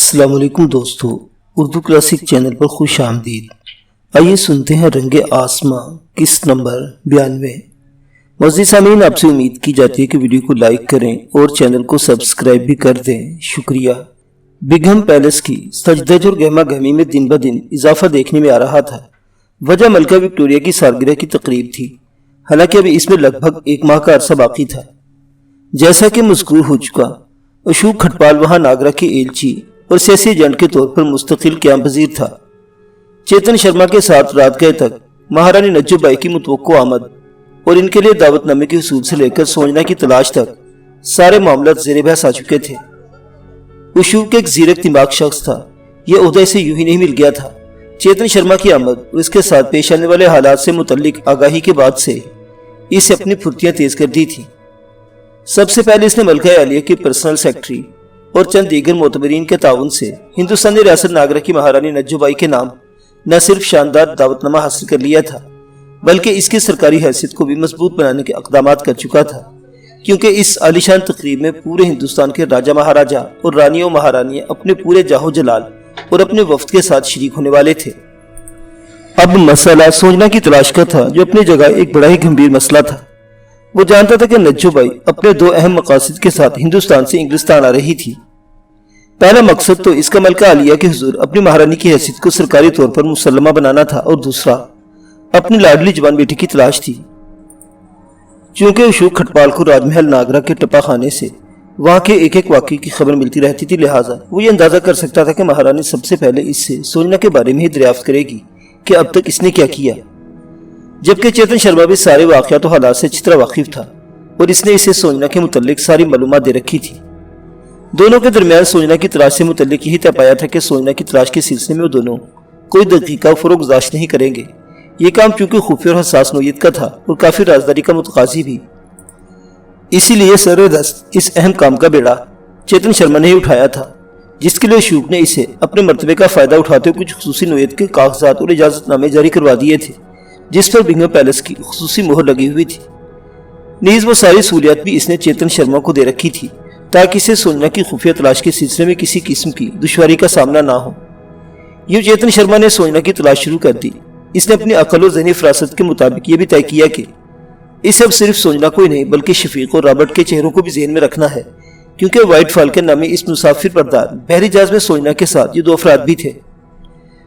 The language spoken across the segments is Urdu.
السلام علیکم دوستو، اردو کلاسک چینل پر خوش آمدید۔ آئیے سنتے ہیں رنگ آسماں قسط نمبر 92۔ معزز سامعین، آپ سے امید کی جاتی ہے کہ ویڈیو کو لائک کریں اور چینل کو سبسکرائب بھی کر دیں، شکریہ۔ بگھم پیلس کی سجدج اور گہما گہمی میں دن بدن اضافہ دیکھنے میں آ رہا تھا۔ وجہ ملکہ وکٹوریہ کی سالگرہ کی تقریب تھی، حالانکہ ابھی اس میں لگ بھگ 1 ماہ کا عرصہ باقی تھا۔ جیسا کہ مذکور ہو چکا، اشوک کھٹپال وہاں ناگرہ کے ایلچی اور سیاسی ایجنٹ کے طور پر مستقل قیام پذیر تھا۔ چیتن شرما کے ساتھ رات گئے تک مہارانی نجو بائی کی متوقع آمد اور ان کے لیے دعوت نامے کے حصول سے لے کر سوجنا کی تلاش تک سارے معاملات زیر بحث آ چکے تھے۔ اشوک ایک زیرک دماغ شخص تھا، یہ عہدہ اسے یوں ہی نہیں مل گیا تھا۔ چیتن شرما کی آمد اور اس کے ساتھ پیش آنے والے حالات سے متعلق آگاہی کے بعد سے اسے اپنی پھرتیاں تیز کر دی تھی۔ سب سے پہلے اس نے ملکہ عالیہ کے پرسنل سیکرٹری اور چند دیگر معتبرین کے تعاون سے ہندوستانی ریاست ناگرہ کی مہارانی نجو بائی کے نام نہ صرف شاندار دعوت نامہ حاصل کر لیا تھا، بلکہ اس کی سرکاری حیثیت کو بھی مضبوط بنانے کے اقدامات کر چکا تھا، کیونکہ اس عالیشان تقریب میں پورے ہندوستان کے راجہ مہاراجہ اور رانیوں مہارانیاں اپنے پورے جاہو جلال اور اپنے وفد کے ساتھ شریک ہونے والے تھے۔ اب مسئلہ سوجنا کی تلاش کا تھا، جو اپنی جگہ ایک بڑا ہی گمبھیر مسئلہ تھا۔ وہ جانتا تھا کہ نجو بائی اپنے 2 اہم مقاصد کے ساتھ ہندوستان سے انگلستان آ رہی تھی۔ پہلا مقصد تو اس کا ملکہ عالیہ کے حضور اپنی مہارانی کی حیثیت کو سرکاری طور پر مسلمہ بنانا تھا، اور دوسرا اپنی لاڈلی جوان بیٹی کی تلاش تھی۔ چونکہ اشوک کھٹپال کو راج محل ناگرہ کے ٹپا خانے سے وہاں کے ایک ایک واقعے کی خبر ملتی رہتی تھی، لہٰذا وہ یہ اندازہ کر سکتا تھا کہ مہارانی سب سے پہلے اس سے سوجنا کے بارے میں ہی دریافت کرے گی کہ اب تک اس نے کیا کیا، جبکہ چیتن شرما بھی سارے واقعات و حالات سے اچھی طرح واقف تھا اور اس نے اسے سوجنا کے متعلق ساری معلومات دے رکھی تھی۔ دونوں کے درمیان سوجنا کی تلاش سے متعلق یہی طے پایا تھا کہ سوجنا کی تلاش کے سلسلے میں وہ دونوں کوئی دقیقہ فروغ گزاشت نہیں کریں گے۔ یہ کام چونکہ خفیہ اور حساس نوعیت کا تھا اور کافی رازداری کا متقاضی بھی، اسی لیے سر دست اس اہم کام کا بیڑا چیتن شرما نے ہی اٹھایا تھا، جس کے لیے اشوک نے اسے اپنے مرتبے کا فائدہ اٹھاتے ہوئے کچھ خصوصی نوعیت کے کاغذات اور اجازت نامے جاری کروا دیے تھے، جس پر بگھم پیلس کی خصوصی مہر لگی ہوئی تھی۔ نیز وہ ساری سہولیات بھی اس نے چیتن شرما کو دے رکھی تھی، تاکہ اسے سوجنا کی خفیہ تلاش کے سلسلے میں کسی قسم کی دشواری کا سامنا نہ ہو۔ یوں چیتن شرما نے سوجنا کی تلاش شروع کر دی۔ اس نے اپنی عقل و ذہنی فراست کے مطابق یہ بھی طے کیا کہ اسے اب صرف سوجنا کو ہی نہیں بلکہ شفیق اور رابرٹ کے چہروں کو بھی ذہن میں رکھنا ہے، کیونکہ وائٹ فالکن نامی اس مسافر بردار بحری جہاز میں سوجنا کے ساتھ یہ 2 افراد بھی تھے۔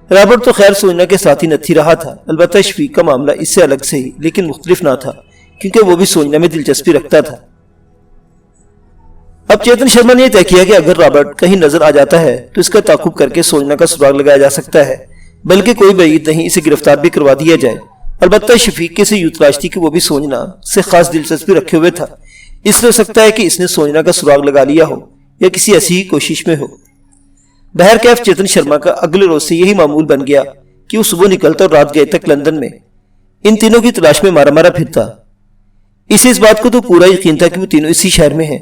رابرٹ تو خیر سوجنا کے ساتھ ہی نتھی رہا تھا، البتہ شفیق کا معاملہ اس سے الگ سے ہی لیکن مختلف نہ تھا، کیونکہ وہ بھی سوجنا میں دلچسپی رکھتا تھا۔ اب چیتن شرما نے یہ طے کیا کہ اگر رابرٹ کہیں نظر آ جاتا ہے تو اس کا تعاقب کر کے سوجنا کا سراغ لگایا جا سکتا ہے، بلکہ کوئی بعید نہیں اسے گرفتار بھی کروا دیا جائے۔ البتہ شفیق کے سے یوں تلاش تھی کہ وہ بھی سوجنا سے خاص دلچسپی رکھے ہوئے تھا، اس لیے ہو سکتا ہے کہ اس نے سوجنا کا سراغ لگا لیا ہو یا کسی ایسی ہی کوشش میں ہو۔ بہرکیف چیتن شرما کا اگلے روز سے یہی معمول بن گیا کہ وہ صبح نکلتا اور رات گئے تک لندن میں ان تینوں کی تلاش میں مارا مارا پھرتا۔ اسے اس بات کو تو پورا یقین تھا کہ وہ تینوں اسی شہر میں ہیں۔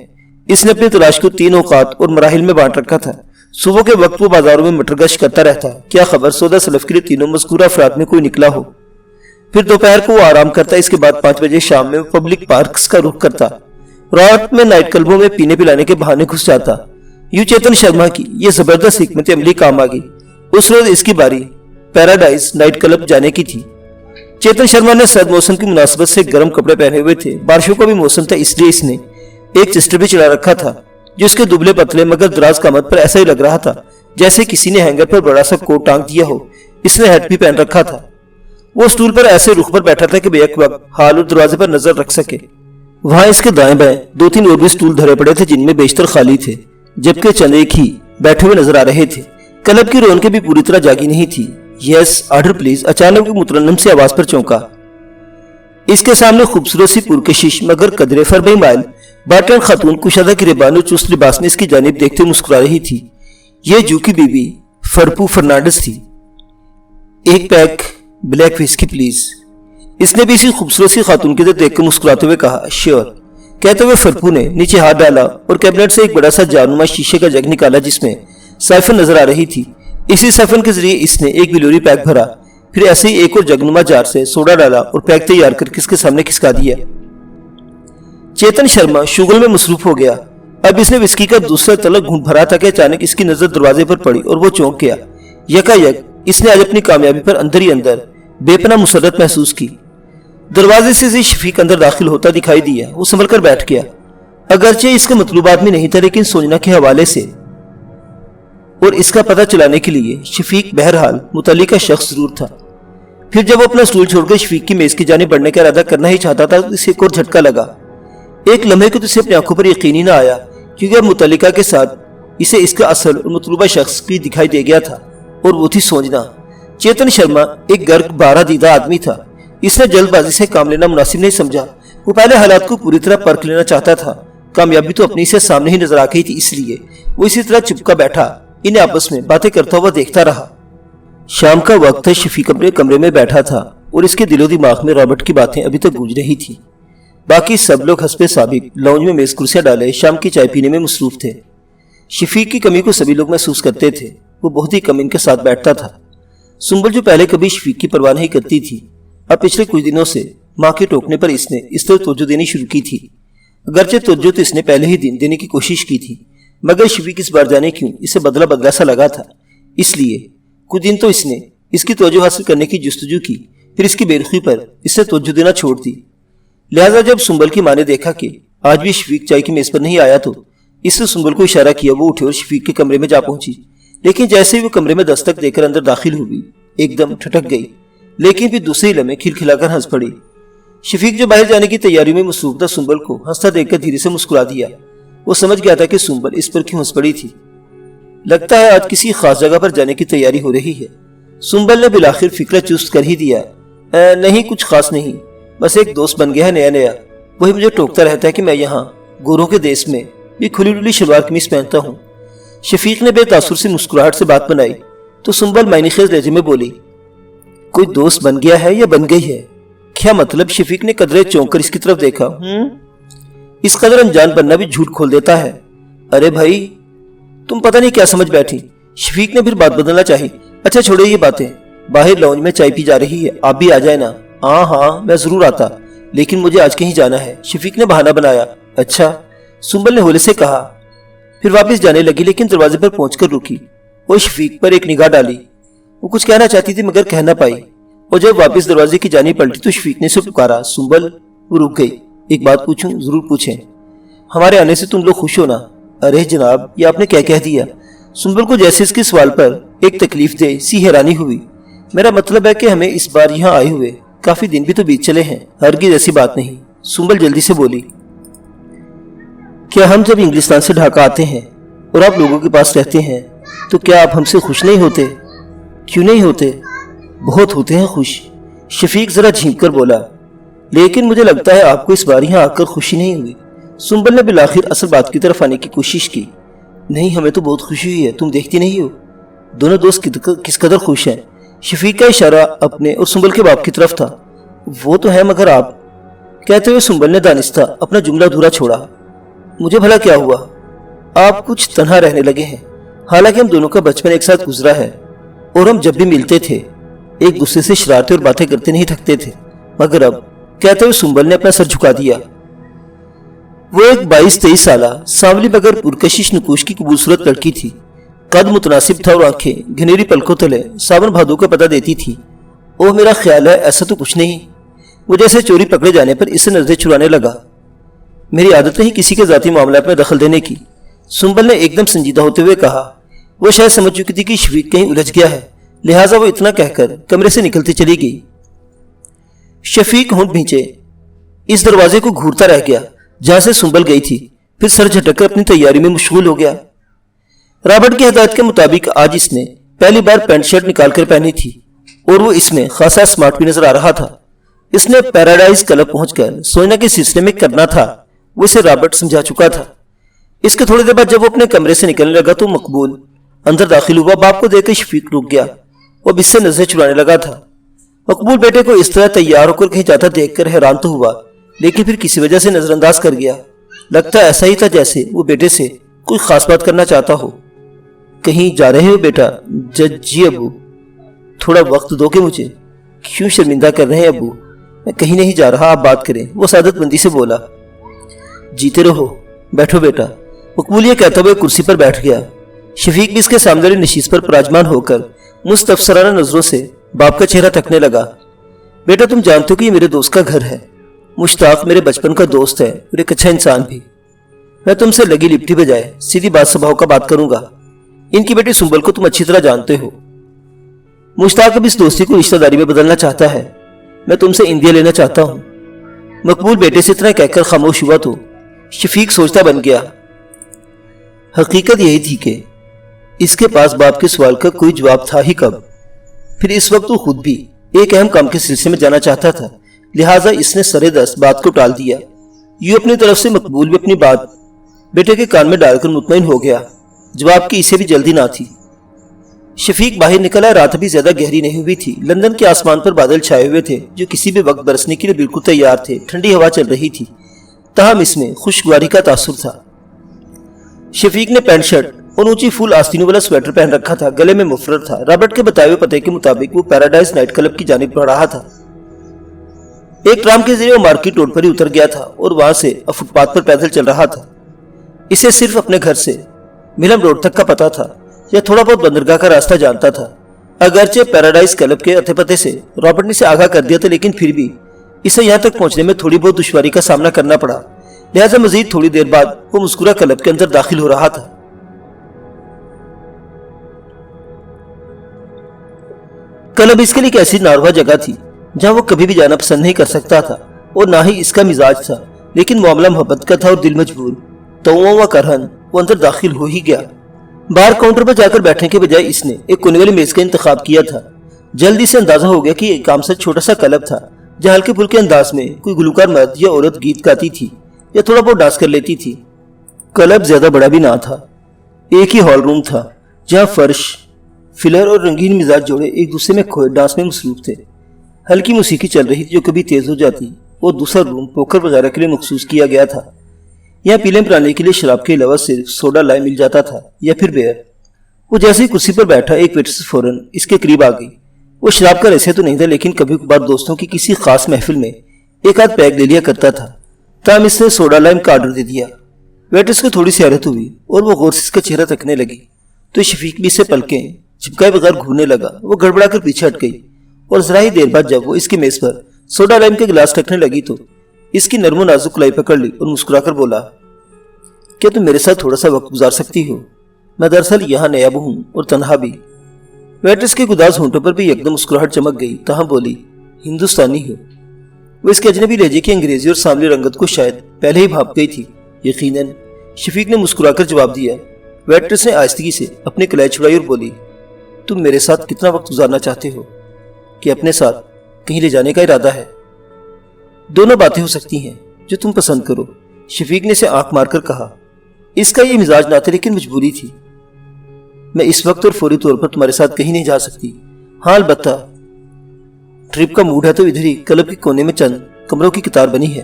اس نے اپنی تلاش کو 3 اوقات اور مراحل میں بانٹ رکھا تھا۔ صبح کے وقت وہ بازاروں میں مٹر گشت کرتا رہتا، کیا خبر سودا سلف کے لیے تینوں مذکورہ افراد میں کوئی نکلا ہو۔ پھر دوپہر کو وہ آرام کرتا، اس کے بعد 5 بجے شام میں وہ پبلک پارکس کا رخ کرتا، رات میں نائٹ کلبوں میں پینے پلانے کے بہانے گھس جاتا۔ یوں چیتن شرما کی یہ زبردست حکمت عملی کام آ گئی۔ اس روز اس کی باری پیراڈائز نائٹ کلب جانے کی تھی۔ چیتن شرما نے سرد موسم کی مناسبت سے گرم کپڑے پہنے ہوئے تھے، بارشوں کا بھی موسم تھا، اس لیے اس نے ایک چسٹر بھی چلا رکھا تھا، جو اس کے دبلے پتلے مگر دراز قامت پر ایسا ہی لگ رہا تھا جیسے کسی نے ہینگر پر بڑا سا کوٹ ٹانگ دیا ہو۔ اس نے ہیٹ بھی پہن رکھا تھا۔ وہ اسٹول پر ایسے رخ پر بیٹھا تھا کہ بیک وقت حال اور دروازے پر نظر رکھ سکے۔ وہاں اس کے دائیں بائیں 2-3 اور بھی اسٹول دھرے پڑے تھے، جن میں بیشتر خالی تھے، جبکہ چند ایک ہی بیٹھے ہوئے نظر آ رہے تھے۔ کلب کی رونقیں بھی پوری طرح جاگی نہیں تھی۔ یس آرڈر پلیز، اچانک مترنم سی آواز پر چونکا۔ اس کے سامنے خوبصورت سی پرکشش مگر قدرے فربئی مائل بارٹن خاتون کشادہ گریبان اور چست لباس میں اس کی جانب دیکھتے مسکرا رہی تھی۔ یہ جو کی بیوی فرپو فرنانڈس تھی۔ 1 پیک بلیک وhisky پلیز۔ اس نے بھی اسی خوبصورت سی خاتون کی طرف دیکھ کر مسکراتے ہوئے کہا، شیور، کہتے ہوئے فرپو نے نیچے ہاتھ ڈالا اور کیبنٹ سے ایک بڑا سا جانما شیشے کا جگ نکالا، جس میں سائفن نظر آ رہی تھی۔ اسی سائفن کے ذریعے اس نے ایک بلوری پیک بھرا، پھر ایسے ہی ایک اور جگنما جار سے سوڈا ڈالا اور پیک تیار کر کس کے سامنے کھسکا دیا۔ چیتن شرما شغل میں مصروف ہو گیا۔ اب اس نے وسکی کا دوسرا تلک گھونٹ بھرا تھا کہ اچانک اس کی نظر دروازے پر پڑی اور وہ چونک گیا۔ یکایک اس نے آج اپنی کامیابی پر اندر ہی اندر بے پناہ مسرت محسوس کی۔ دروازے سے شفیق اندر داخل ہوتا دکھائی دیا۔ وہ سنبھل کر بیٹھ گیا، اگرچہ اس کے مطلوبات میں نہیں تھا، لیکن سوچنا کے حوالے سے اور اس کا پتہ چلانے کے لیے شفیق بہرحال متعلقہ شخص ضرور تھا۔ پھر جب وہ اپنا اسٹول چھوڑ کر شفیق کی میز کی جانب بڑھنے کا ارادہ کرنا ہی چاہتا تھا تو اسے ایک اور جھٹکا لگا۔ ایک لمحے کو تو اسے اپنی آنکھوں پر یقین ہی نہ آیا، کیونکہ اب متعلقہ کے ساتھ اسے اس کا اصل اور مطلوبہ شخص بھی دکھائی دے گیا تھا، اور وہ تھی سوجنا۔ چیتن شرما ایک گرگ بارہ دیدہ آدمی تھا۔ اس نے جلد بازی سے کام لینا مناسب نہیں سمجھا۔ وہ پہلے حالات کو پوری طرح پرکھ لینا چاہتا تھا۔ کامیابی تو اپنی سے سامنے ہی نظر آ گئی تھی، اس لیے وہ اسی طرح چپکا بیٹھا انہیں آپس میں باتیں کرتا ہوا دیکھتا رہا۔ شام کا وقت تھا۔ شفیق اپنے کمرے میں بیٹھا تھا اور اس کے دل و دماغ میں رابرٹ کی باتیں ابھی تک گونج رہی تھی۔ باقی سب لوگ حسب سابق لاؤنج میں میز کرسیاں ڈالے شام کی چائے پینے میں مصروف تھے۔ شفیق کی کمی کو سبھی لوگ محسوس کرتے تھے۔ وہ بہت ہی کم ان کے ساتھ بیٹھتا تھا۔ سنبل جو پہلے کبھی شفیق کی پرواہ نہیں کرتی تھی، اب پچھلے کچھ دنوں سے ماں کے ٹوکنے پر اس نے اس طرح توجہ دینی شروع کی تھی۔ اگرچہ توجہ تو اس نے پہلے ہی دن دینے کی کوشش کی تھی، مگر شفیق اس بار جانے کیوں اسے بدلا بدلا سا لگا تھا۔ اس لیے کچھ دن تو اس نے اس کی توجہ حاصل کرنے کی جستجو کی، پھر اس کی بے رخی پر اس سے توجہ دینا چھوڑ دی۔ لہذا جب سنبل کی ماں نے دیکھا کہ آج بھی شفیق چائے کی میز پر نہیں آیا تو اس نے سنبل کو اشارہ کیا۔ وہ اٹھے اور شفیق کے کمرے میں جا پہنچی، لیکن جیسے ہی وہ کمرے میں دستک دے کر اندر داخل ہوئی ایک دم ٹھٹک گئی، لیکن پھر دوسرے لمحے کھلکھلا کر ہنس پڑی۔ شفیق جو باہر جانے کی تیاری میں مصروف تھا، سنبل کو ہنستا دیکھ کر دھیرے سے مسکرا دیا۔ وہ سمجھ گیا تھا کہ سنبل اس پر کیوں ہنس پڑی تھی۔ لگتا ہے آج کسی خاص جگہ پر جانے کی تیاری ہو رہی ہے۔ سنبل نے بالآخر فکرہ چست کر ہی دیا۔ نہیں، کچھ خاص نہیں، بس ایک دوست بن گیا ہے نیا نیا۔ وہی مجھے ٹوکتا رہتا ہے کہ میں یہاں گوروں کے دیس میں بھی کھلی ڈلی شلوار قمیص پہنتا ہوں۔ شفیق نے بے تاثر سے مسکراہٹ سے بات بنائی تو سنبل معنی خیز لہجے میں بولی، کوئی دوست بن گیا ہے یا بن گئی ہے؟ کیا مطلب؟ شفیق نے قدرے چونک کر اس کی طرف دیکھا۔ اس قدر انجان بننا بھی جھوٹ کھول دیتا ہے۔ ارے بھائی، تم پتہ نہیں کیا سمجھ بیٹھی۔ شفیق نے پھر بات بدلنا چاہی۔ اچھا چھوڑے یہ باتیں، باہر لاؤنج میں چائے پی جا رہی ہے، آپ بھی آ جائے نا۔ ہاں میں ضرور آتا، لیکن مجھے آج کہیں جانا ہے، شفیق نے بہانہ بنایا۔ اچھا، سنبل نے ہولے سے کہا، پھر واپس جانے لگی، لیکن دروازے پر پہنچ کر رکی اور شفیق پر ایک نگاہ ڈالی۔ وہ کچھ کہنا چاہتی تھی مگر کہہ نہ پائی، اور جب واپس دروازے کی جانب پلٹی تو شفیق نے اسے پکارا، سنبل۔ وہ رک گئی۔ ایک بات پوچھوں؟ ضرور پوچھیں۔ ہمارے آنے سے تم لوگ خوش ہو نا؟ ارے جناب، یہ آپ نے کیا کہہ دیا؟ سنبل کو جیسے اس کے سوال پر ایک تکلیف دہ سی حیرانی ہوئی۔ میرا مطلب ہے کہ ہمیں اس بار یہاں آئے ہوئے کافی دن بھی تو بیت چلے ہیں، ہرگز ایسی بات نہیں۔ سنبل جلدی سے بولی، کیا ہم جب انگلستان سے ڈھاکہ آتے ہیں اور آپ لوگوں کے پاس رہتے ہیں تو کیا آپ ہم سے خوش نہیں ہوتے؟ کیوں نہیں ہوتے؟ بہت ہوتے ہیں خوش، شفیق ذرا جھینک کر بولا، لیکن مجھے لگتا ہے آپ کو اس بار یہاں آ کر خوشی نہیں ہوئی۔ سنبل نے بالآخر اصل بات کی طرف آنے کی کوشش کی۔ نہیں، ہمیں تو بہت خوشی ہوئی ہے، تم دیکھتی نہیں ہو دونوں دوست کس قدر خوش ہیں۔ شفیق کا اشارہ اپنے اور سنبل کے باپ کی طرف تھا۔ وہ تو ہے، مگر آپ، کہتے ہوئے سنبل نے دانستہ اپنا جملہ ادھورا چھوڑا۔ مجھے بھلا کیا ہوا؟ آپ کچھ تنہا رہنے لگے ہیں، حالانکہ ہم دونوں کا بچپن ایک ساتھ گزرا ہے اور ہم جب بھی ملتے تھے ایک دوسرے سے شرارتیں اور باتیں کرتے نہیں تھکتے تھے، مگر اب، کہتے ہوئے سنبل نے اپنا سر جھکا دیا۔ وہ ایک 22-23 سالہ سانولی مگر پرکشش نکوش کی قبول صورت لڑکی تھی۔ قد متناسب تھا اور آنکھیں گھنیری پلکوں تلے ساون بھادو کا پتہ دیتی تھی۔ اوہ، میرا خیال ہے ایسا تو کچھ نہیں۔ وہ جیسے چوری پکڑے جانے پر اس سے نظریں چرانے لگا۔ میری عادت نہیں کسی کے ذاتی معاملات میں دخل دینے کی، سنبل نے ایک دم سنجیدہ ہوتے ہوئے کہا۔ وہ شاید سمجھ چکی تھی کہ شفیق کہیں الجھ گیا ہے، لہٰذا وہ اتنا کہہ کر کمرے سے نکلتی چلی گئی۔ شفیق ہونٹ بھینچے اس دروازے کو گھورتا رہ گیا جہاں سے سنبل گئی تھی، پھر سر جھٹک کر اپنی تیاری میں مشغول ہو گیا۔ رابرٹ کی ہدایت کے مطابق آج اس نے پہلی بار پینٹ شرٹ نکال کر پہنی تھی اور وہ اس میں خاصا سمارٹ بھی نظر آ رہا تھا۔ اس نے پیراڈائز کلب پہنچ کر سوچنا کے سلسلے میں کرنا تھا، وہ اسے رابرٹ سمجھا چکا تھا۔ اس کے تھوڑی دیر بعد جب وہ اپنے کمرے سے نکلنے لگا تو مقبول اندر داخل ہوا۔ باپ کو دیکھ کر شفیق رک گیا، وہ اب اس سے نظریں چرانے لگا تھا۔ مقبول بیٹے کو اس طرح تیار ہو کر کہیں جاتا دیکھ کر حیران تو ہوا، لیکن پھر کسی وجہ سے نظر انداز کر گیا۔ لگتا ایسا ہی تھا جیسے وہ بیٹے سے کوئی خاص بات کرنا چاہتا ہو۔ کہیں جا رہے ہو بیٹا؟ جی ابو۔ تھوڑا وقت دو کہ مجھے۔ کیوں شرمندہ کر رہے ہیں ابو؟ میں کہیں نہیں جا رہا، آپ بات کریں، وہ سعادت مندی سے بولا۔ جیتے رہو، بیٹھو بیٹا۔ مقبول یہ کہتا ہوا کرسی پر بیٹھ گیا۔ شفیق بھی اس کے سامنے نشیز پر پراجمان ہو کر مستفسرانہ نظروں سے باپ کا چہرہ تکنے لگا۔ بیٹا تم جانتے ہو کہ یہ میرے دوست کا گھر ہے۔ مشتاق میرے بچپن کا دوست ہے اور ایک اچھا انسان بھی۔ میں تم سے لگی لپٹی بجائے سیدھی بات سبھاؤ کا بات کروں گا۔ ان کی بیٹی سنبل کو تم اچھی طرح جانتے ہو۔ مشتاق اب اس دوستی کو رشتہ داری میں بدلنا چاہتا ہے۔ میں تم سے اندیا لینا چاہتا ہوں۔ مقبول بیٹے سے اتنا کہہ کر خاموش ہوا تو شفیق سوچتا بن گیا۔ حقیقت یہی تھی کہ اس کے پاس باپ کے سوال کا کوئی جواب تھا ہی کب۔ پھر اس وقت وہ خود بھی ایک اہم کام کے سلسلے میں جانا چاہتا تھا، لہٰذا اس نے سرے دست بات کو ٹال دیا۔ یوں اپنی طرف سے مقبول بھی اپنی بات بیٹے کے کان میں ڈال کر مطمئن ہو گیا۔ جواب کی اسے بھی جلدی نہ تھی۔ شفیق باہر نکلا۔ رات ابھی زیادہ گہری نہیں ہوئی تھی۔ لندن کے آسمان پر بادل چھائے ہوئے تھے جو کسی بھی وقت برسنے کے لیے بالکل تیار تھے۔ ٹھنڈی ہوا چل رہی تھی، تاہم اس میں خوشگواری کا تاثر تھا۔ شفیق نے پینٹ شرٹ اور اونچی پھول آستینوں والا سویٹر پہن رکھا تھا، گلے میں مفرر تھا۔ رابرٹ کے بتائے ہوئے پتے کے مطابق وہ پیراڈائز نائٹ کلب کی جانب بڑھ رہا تھا۔ ایک ٹرام کے ذریعے وہ مارکیٹ روڈ پر ہی اتر گیا تھا اور وہاں سے فٹ پاتھ پر پیدل چل رہا تھا۔ اسے صرف اپنے گھر سے ملم روڈ تک کا پتہ تھا یا تھوڑا بہت بندرگاہ کا راستہ جانتا تھا۔ اگرچہ پیراڈائز کلب کے اتھے پتے سے رابرٹ نے اسے آگاہ کر دیا تھا، لیکن پھر بھی اسے یہاں تک پہنچنے میں تھوڑی بہت دشواری کا سامنا کرنا پڑا، لہٰذا مزید تھوڑی دیر بعد وہ مسکرا کلب کے اندر داخل ہو رہا تھا۔ کلب اس کے لیے ایک ایسی ناروا جگہ تھی جہاں وہ کبھی بھی جانا پسند نہیں کر سکتا تھا اور نہ ہی اس کا مزاج تھا، لیکن معاملہ محبت کا تھا اور دل مجبور تو کرہن وہ اندر داخل ہو ہی گیا۔ بار کاؤنٹر پر جا کر بیٹھنے کے بجائے اس نے ایک کونے والی میز کا انتخاب کیا تھا۔ جلدی سے اندازہ ہو گیا کہ یہ کام سے چھوٹا سا کلب تھا جہاں ہلکے پھلکے انداز میں کوئی گلوکار مرد یا عورت گیت گاتی تھی یا تھوڑا بہت ڈانس کر لیتی تھی۔ کلب زیادہ بڑا بھی نہ تھا، ایک ہی ہال روم تھا جہاں فرش فلر اور رنگین مزاج جوڑے ایک دوسرے میں کھوئے ڈانس میں مصروف تھے۔ ہلکی موسیقی چل رہی تھی جو کبھی تیز ہو جاتی، اور دوسرا روم پوکر وغیرہ کے لیے مخصوص کیا گیا تھا۔ یہاں پیلے پرانے کے لیے شراب کے علاوہ صرف سوڈا لائم مل جاتا تھا یا پھر بیئر۔ وہ جیسے ہی کرسی پر بیٹھا ایک ویٹریس فوراً اس کے قریب آ گئی۔ وہ شراب کا رسے تو نہیں تھا، لیکن کبھی کبھار دوستوں کی کسی خاص محفل میں ایک آدھ پیگ لے لیا کرتا تھا۔ تاہم اس نے سوڈا لائم کا آرڈر دے دیا۔ ویٹریس کو تھوڑی سی حیرت ہوئی اور وہ غور سے اس کا چہرہ تکنے لگی تو شفیق بھی سے پلکیں چپکائے بغیر گھورنے لگا۔ وہ گڑبڑا کر پیچھے ہٹ گئی اور ذرا ہی دیر بعد جب وہ اس کی میز پر سوڈا لائم کے گلاس رکھنے لگی تو اس کی نرم و نازک کلائی پکڑ لی اور مسکرا کر بولا، کیا تم میرے ساتھ تھوڑا سا وقت گزار سکتی ہو؟ میں دراصل یہاں نیا ہوں اور تنہا بھی۔ ویٹریس کے گداز ہونٹوں پر بھی یکدم مسکراہٹ چمک گئی، تاہم بولی، ہندوستانی ہو؟ وہ اس کے اجنبی لہجے کی انگریزی اور سانولی رنگت کو شاید پہلے ہی بھاپ گئی تھی۔ یقیناً، شفیق نے مسکرا کر جواب دیا۔ ویٹریس نے آہستگی سے اپنی کلائی چھڑائی اور بولی، تم میرے ساتھ کتنا وقت گزارنا چاہتے ہو؟ کہ اپنے ساتھ کہیں لے جانے کا ارادہ ہے؟ دونوں باتیں ہو سکتی ہیں، جو تم پسند کرو، شفیق نے اسے آنکھ مار کر کہا۔ اس کا یہ مزاج نہ تھا، لیکن مجبوری تھی۔ میں اس وقت اور فوری طور پر تمہارے ساتھ کہیں نہیں جا سکتی۔ ہاں البتہ ٹرپ کا موڈ ہے تو ادھر ہی کلب کے کونے میں چند کمروں کی قطار بنی ہے،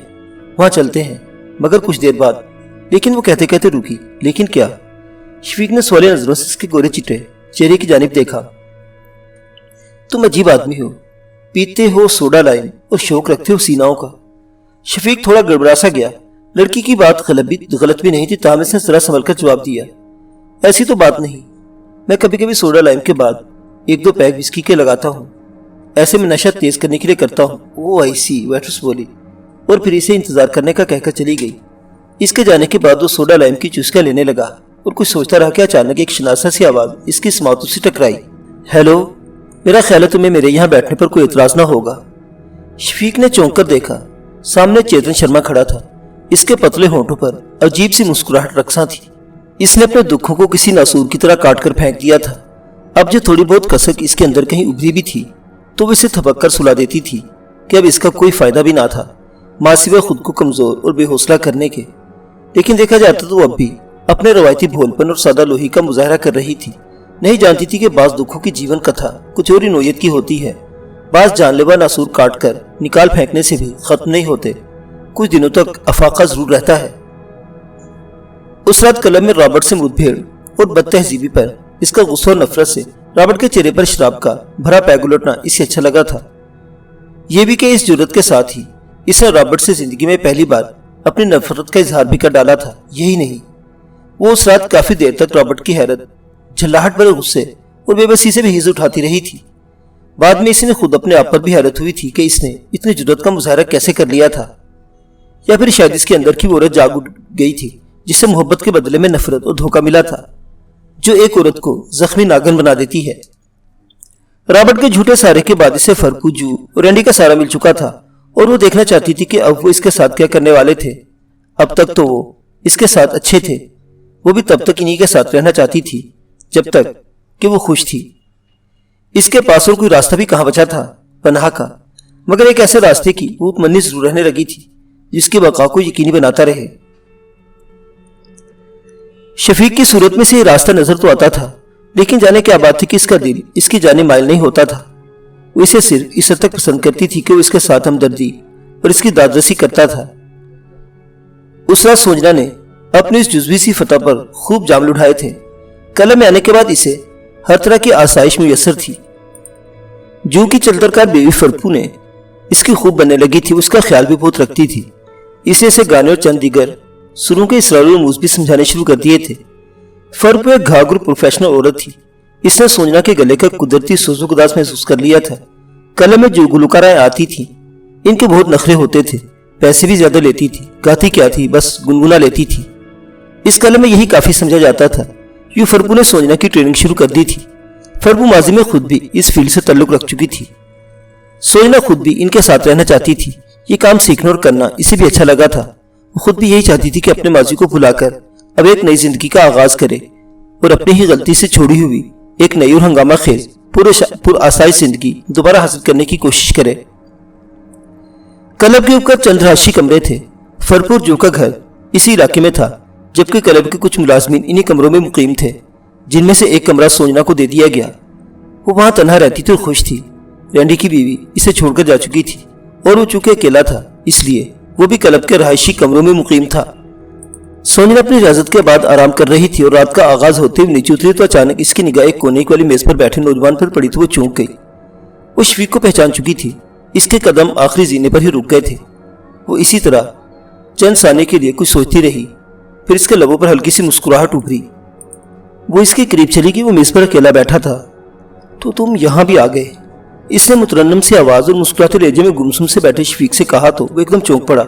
وہاں چلتے ہیں، مگر کچھ دیر بعد۔ لیکن وہ کہتے کہتے رکی۔ لیکن کیا؟ شفیق نے سوالی نظروں سے اس کے گورے چٹے چہرے کی جانب دیکھا۔ تم عجیب آدمی ہو، پیتے ہو سوڈا لائم اور شوق رکھتے ہو سیناؤں کا۔ شفیق تھوڑا گڑبڑا سا گیا۔ لڑکی کی بات غلط بھی نہیں تھی، تاہم اس نے ذرا سنبھل کر جواب دیا، ایسی تو بات نہیں، میں کبھی کبھی سوڈا لائم کے بعد ایک دو پیگ وسکی کے لگاتا ہوں، ایسے میں نشہ تیز کرنے کے لیے کرتا ہوں۔ او آئی سی، ویٹریس بولی اور پھر اسے انتظار کرنے کا کہہ کر چلی گئی۔ اس کے جانے کے بعد وہ سوڈا لائم کی چسکیاں لینے لگا اور کچھ سوچتا رہا کہ اچانک ایک شناسا سی آواز اس کی سماعتوں سے ٹکرائی۔ ہیلو، میرا خیال ہے تمہیں میرے یہاں بیٹھنے پر کوئی اعتراض نہ ہوگا۔ شفیق نے چونک کر دیکھا، سامنے چیتن شرما کھڑا تھا۔ اس کے پتلے ہونٹوں پر عجیب سی مسکراہٹ رقصاں تھی۔ اس نے اپنے دکھوں کو کسی ناسور کی طرح کاٹ کر پھینک دیا تھا۔ اب جو تھوڑی بہت کسک اس کے اندر کہیں ابھری بھی تھی تو وہ اسے تھپک کر سلا دیتی تھی کہ اب اس کا کوئی فائدہ بھی نہ تھا، ماں سوائے خود کو کمزور اور بے حوصلہ کرنے کے۔ لیکن دیکھا جاتا تو وہ اب بھی اپنے روایتی بھولپن اور سادہ لوہی کا مظاہرہ کر رہی تھی۔ نہیں جانتی تھی کہ بعض دکھوں کی جیون کتھا کچھ اور ہی نوعیت کی ہوتی ہے، بعض جان لیوا ناسور کاٹ کر نکال پھینکنے سے بھی ختم نہیں ہوتے، کچھ دنوں تک افاقہ ضرور رہتا ہے۔ اس رات کلب میں رابرٹ سے مدبھیڑ اور بد تہذیبی پر اس کا غصہ اور نفرت سے رابرٹ کے چہرے پر شراب کا بھرا پیگ الٹنا اسے اچھا لگا تھا۔ یہ بھی کہ اس جرت کے ساتھ ہی اس نے رابرٹ سے زندگی میں پہلی بار اپنی نفرت کا اظہار بھی کر ڈالا تھا۔ یہی نہیں، وہ اس رات کافی دیر تک رابرٹ کی حیرت، جھلاہٹ بھرے غصے اور بے بسی سے بھی ہیز اٹھاتی رہی تھی۔ بعد میں اس نے خود اپنے آپ پر بھی حیرت ہوئی تھی کہ اس نے اتنی جرأت کا مظاہرہ کیسے کر لیا تھا، یا پھر شاید اس کے اندر کی وہ عورت جاگ اٹھ گئی تھی جس سے محبت کے بدلے میں نفرت اور دھوکہ ملا تھا، جو ایک عورت کو زخمی ناگن بنا دیتی ہے۔ رابرٹ کے جھوٹے سارے کے بعد اسے فرقو، جو اور رینڈی کا سارا مل چکا تھا، اور وہ دیکھنا چاہتی تھی کہ اب وہ اس کے ساتھ کیا کرنے والے تھے۔ اب تک تو وہ اس کے ساتھ اچھے تھے، وہ بھی تب تک انہی کے ساتھ رہنا چاہتی تھی جب تک کہ وہ خوش تھی۔ اس کے پاس اور کوئی راستہ بھی کہاں بچا تھا پناہ کا، مگر ایک ایسے راستے کی وہ متمنی ضرور رہنے لگی تھی جس کی بقا کو یقینی بناتا رہے۔ شفیق کی صورت میں سے یہ راستہ نظر تو آتا تھا، لیکن جانے کیا بات تھی کہ اس کا دل اس کی جانب مائل نہیں ہوتا تھا۔ وہ اسے صرف اس حد تک پسند کرتی تھی کہ وہ اس کے ساتھ ہمدردی اور اس کی دادرسی کرتا تھا۔ اس رات سوجنا نے اپنی اس جزوی سی فتح پر خوب جام اٹھائے تھے۔ قلم میں آنے کے بعد اسے ہر طرح کی آسائش میسر تھی۔ جو کی چلترکار بیوی فرپو نے اس کی خوب بننے لگی تھی، اس کا خیال بھی بہت رکھتی تھی۔ اسے گانے اور چند دیگر سروں کے اسرار و رموز بھی سمجھانے شروع کر دیے تھے۔ فرپو ایک گھاگھر پروفیشنل عورت تھی۔ اس نے سوجنا کے گلے کا قدرتی سوز و گداز محسوس کر لیا تھا۔ قلم میں جو گلوکارائیں آتی تھیں ان کے بہت نخرے ہوتے تھے، پیسے بھی زیادہ لیتی تھی، گاتی کیا تھی بس گنگنا لیتی تھی۔ اس قلم میں یہی کافی سمجھا جاتا تھا۔ یوں فرپو نے سوجنا کی ٹریننگ شروع کر دی تھی۔ فرپو ماضی میں خود بھی اس فیلڈ سے تعلق رکھ چکی تھی۔ سوجنا خود بھی ان کے ساتھ رہنا چاہتی تھی۔ یہ کام سیکھنا اور کرنا اسے بھی اچھا لگا تھا۔ وہ خود بھی یہی چاہتی تھی کہ اپنے ماضی کو بھلا کر اب ایک نئی زندگی کا آغاز کرے اور اپنی ہی غلطی سے چھوڑی ہوئی ایک نئی اور ہنگامہ خیز پر آسائش زندگی دوبارہ حاصل کرنے کی کوشش کرے۔ کلب کے اوپر چند رہائشی کمرے تھے۔ فرپو جو کا گھر اسی علاقے میں تھا، جبکہ کلب کے کچھ ملازمین انہی کمروں میں مقیم تھے، جن میں سے ایک کمرہ سوجنا کو دے دیا گیا۔ وہ وہاں تنہا رہتی تھی اور خوش تھی۔ رینڈی کی بیوی اسے چھوڑ کر جا چکی تھی، اور وہ چونکہ اکیلا تھا اس لیے وہ بھی کلب کے رہائشی کمروں میں مقیم تھا۔ سوجنا اپنی اجازت کے بعد آرام کر رہی تھی اور رات کا آغاز ہوتے ہوئے نیچے اتری تو اچانک اس کی نگاہ ایک کونے والی میز پر بیٹھے نوجوان پر پڑی تو وہ چونک گئی۔ وہ شفیق کو پہچان چکی تھی۔ اس کے قدم آخری زینے پر ہی رک گئے تھے۔ وہ اسی طرح چند ثانیے کے لیے کچھ سوچتی رہی، پھر اس کے لبوں پر ہلکی سی مسکراہٹ ابھری۔ وہ اس کے قریب چلی گئی۔ وہ میز پر اکیلا بیٹھا تھا۔ تو تم یہاں بھی آ گئے، اس نے مترنم سی آواز اور مسکراتے لہجے میں گمسم سے بیٹھے شفیق سے کہا تو وہ ایک دم چونک پڑا۔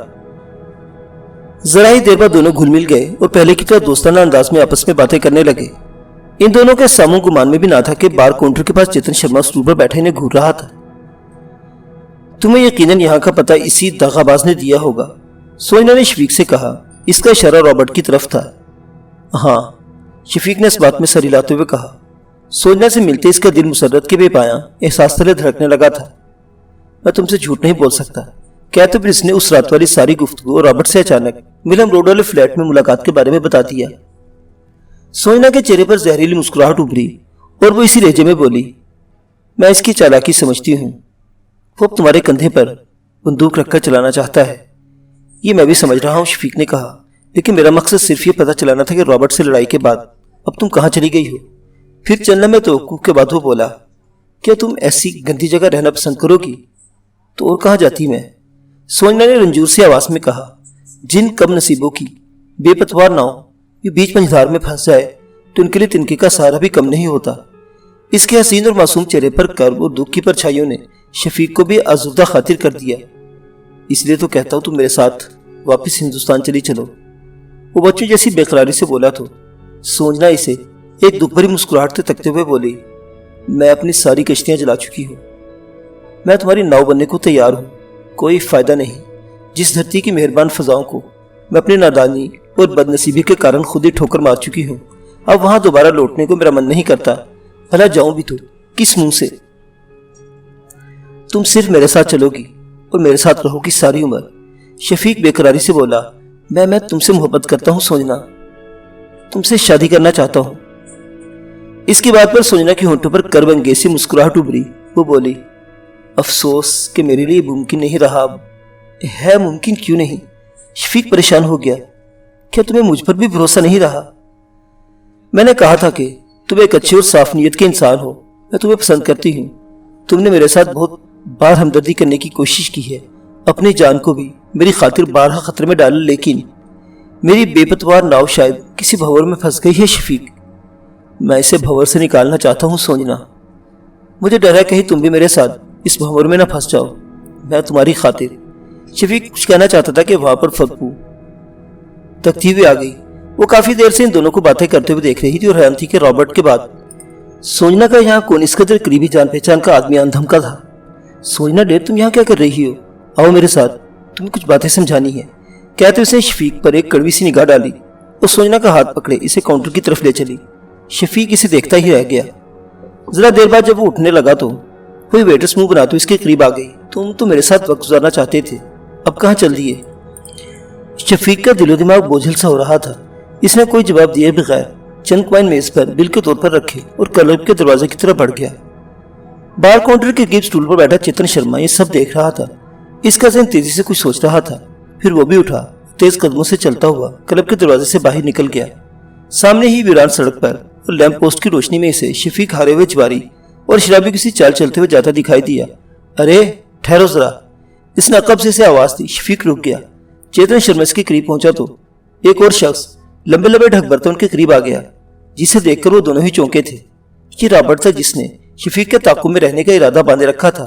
ذرا ہی دیر بعد دونوں گھل مل گئے اور پہلے کی طرح دوستانہ انداز میں آپس میں باتیں کرنے لگے۔ ان دونوں کے ساموں گمان میں بھی نہ تھا کہ بار کاؤنٹر کے پاس چیتن شرما اسٹول پر بیٹھے انہیں گھور رہا تھا۔ تمہیں یقیناً یہاں کا پتہ اسی دغا باز نے دیا ہوگا، سوجنا نے شفیق سے کہا۔ اس کا اشارہ رابرٹ کی طرف تھا۔ ہاں، شفیق نے اس بات میں سر ہلاتے ہوئے کہا۔ سوجنا سے ملتے اس کا دل مسرت کے بے پایاں احساس تلے دھڑکنے لگا تھا۔ میں تم سے جھوٹ نہیں بول سکتا، کہتے پھر اس نے اس رات والی ساری گفتگو اور رابرٹ سے اچانک ملم روڈ والے فلیٹ میں ملاقات کے بارے میں بتا دیا۔ سوجنا کے چہرے پر زہریلی مسکراہٹ ابھری اور وہ اسی لہجے میں بولی، میں اس کی چالاکی سمجھتی ہوں۔ وہ اب تمہارے کندھے پر بندوق رکھ کر چلانا چاہتا ہے۔ یہ میں بھی سمجھ رہا ہوں، شفیق نے کہا، لیکن میرا مقصد صرف یہ پتہ چلانا تھا کہ رابرٹ سے لڑائی کے بعد اب تم کہاں چلی گئی ہو۔ پھر چند لمحے توقف کے بعد وہ بولا، کیا تم ایسی گندی جگہ رہنا پسند کرو گی؟ تو اور کہاں جاتی میں؟ سوجنا نے رنجور سی آواز میں کہا۔ جن کم نصیبوں کی بے پتوار نہ ہو یہ بیچ منجھار میں پھنس جائے تو ان کے لیے تنکے کا سہارا بھی کم نہیں ہوتا۔ اس کے حسین اور معصوم چہرے پر کرب اور دکھ کی پرچھائیوں نے شفیق کو بھی آزردہ خاطر کر دیا۔ اس لیے تو کہتا ہوں تم میرے ساتھ واپس ہندوستان چلی چلو، وہ بچوں جیسی بے قراری سے بولا تو سوجنا اسے ایک دکھ بھری مسکراہٹ سے تکتے ہوئے بولی، میں اپنی ساری کشتیاں جلا چکی ہوں، میں تمہاری ناؤ بننے کو تیار ہوں، کوئی فائدہ نہیں۔ جس دھرتی کی مہربان فضاؤں کو میں اپنی نادانی اور بد نصیبی کے کارن خود ہی ٹھوکر مار چکی ہوں، اب وہاں دوبارہ لوٹنے کو میرا من نہیں کرتا۔ بھلا جاؤں بھی تو کس منہ سے؟ تم صرف میرے ساتھ چلو گی اور میرے ساتھ رہو گی ساری عمر، شفیق بے قراری سے بولا۔ میں تم سے محبت کرتا ہوں سوجنا، تم سے شادی کرنا چاہتا ہوں۔ اس کی بات پر سوجنا کی ہونٹوں پر کرب انگیز سی مسکراہٹ ابھری۔ وہ بولی، افسوس کہ میرے لیے ممکن نہیں رہا۔ اب ہے ممکن کیوں نہیں؟ شفیق پریشان ہو گیا۔ کیا تمہیں مجھ پر بھی بھروسہ نہیں رہا؟ میں نے کہا تھا کہ تم ایک اچھے اور صاف نیت کے انسان ہو، میں تمہیں پسند کرتی ہوں۔ تم نے میرے ساتھ بہت بار ہمدردی کرنے کی کوشش کی ہے، اپنی جان کو بھی میری خاطر بارہا خطرے میں ڈالا، لیکن میری بے پتوار ناؤ شاید کسی بھنور میں پھنس گئی ہے شفیق، میں اسے بھنور سے نکالنا چاہتا ہوں سوچنا، مجھے ڈر ہے کہیں تم بھی میرے ساتھ اس بھنور میں نہ پھنس جاؤ، میں تمہاری خاطر۔ شفیق کچھ کہنا چاہتا تھا کہ وہاں پر فتبو تکتی ہوئی آ گئی۔ وہ کافی دیر سے ان دونوں کو باتیں کرتے ہوئے دیکھ رہی تھی اور حیران تھی کہ رابرٹ کے بعد سوچنا کا یہاں کون اس قدر قریبی جان پہچان کا آدمی آن دھمکا تھا۔ سوچنا ڈیر تم یہاں کیا کر رہی ہو؟ آؤ میرے ساتھ، تمہیں کچھ باتیں سمجھانی ہے، کہتے اس نے شفیق پر ایک کڑوی سی نگاہ ڈالی اور سوچنا کا ہاتھ پکڑے اسے کاؤنٹر کی طرف لے چلی۔ شفیق اسے دیکھتا ہی رہ گیا۔ ذرا دیر بعد جب وہ اٹھنے لگا تو کوئی ویٹرس منہ بنا تو اس کے قریب آ گئی۔ تم تو میرے ساتھ وقت گزارنا چاہتے تھے، اب کہاں چل دیے؟ شفیق کا دل و دماغ بوجھل سا ہو رہا تھا۔ اس نے کوئی جواب دیے بغیر چند کوائن میز پر بل کے طور پر رکھے اور کلب کے دروازے کی طرف بڑھ گیا۔ بار کاؤنٹر کے قریب سٹول پر بیٹھا چیتن شرما یہ سب دیکھ رہا تھا۔ اس کا ذہن تیزی سے کچھ سوچ رہا تھا، پھر وہ بھی اٹھا، تیز قدموں سے چلتا ہوا کلب کے دروازے سے باہر نکل گیا۔ سامنے ہی ویران سڑک پر اور لیمپ پوسٹ کی روشنی میں اسے شفیق ہارے ہوئے جواری اور شرابی کسی چال چلتے ہوئے جاتا دکھائی دیا۔ ارے ٹھہرو ذرا، اس نے عقب سے اسے آواز دی۔ شفیق رک گیا۔ چیتن شرما اس کے قریب پہنچا تو ایک اور شخص لمبے لمبے ڈھک برتن کے قریب آ گیا، جسے دیکھ کر وہ دونوں ہی چونکے تھے۔ یہ رابرٹ تھا جس نے شفیق کے تعاقب میں رہنے کا ارادہ باندھے رکھا تھا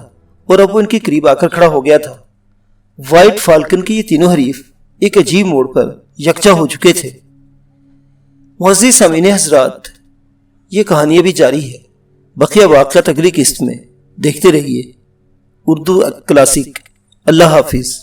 اور اب وہ ان کے قریب آ کر کھڑا ہو گیا تھا۔ وائٹ فالکن کے یہ تینوں حریف ایک عجیب موڑ پر یکجا ہو چکے تھے۔ معزز سامعین حضرات، یہ کہانی ابھی جاری ہے، بقیہ واقعات اگلی قسط میں دیکھتے رہیے۔ اردو کلاسک۔ اللہ حافظ۔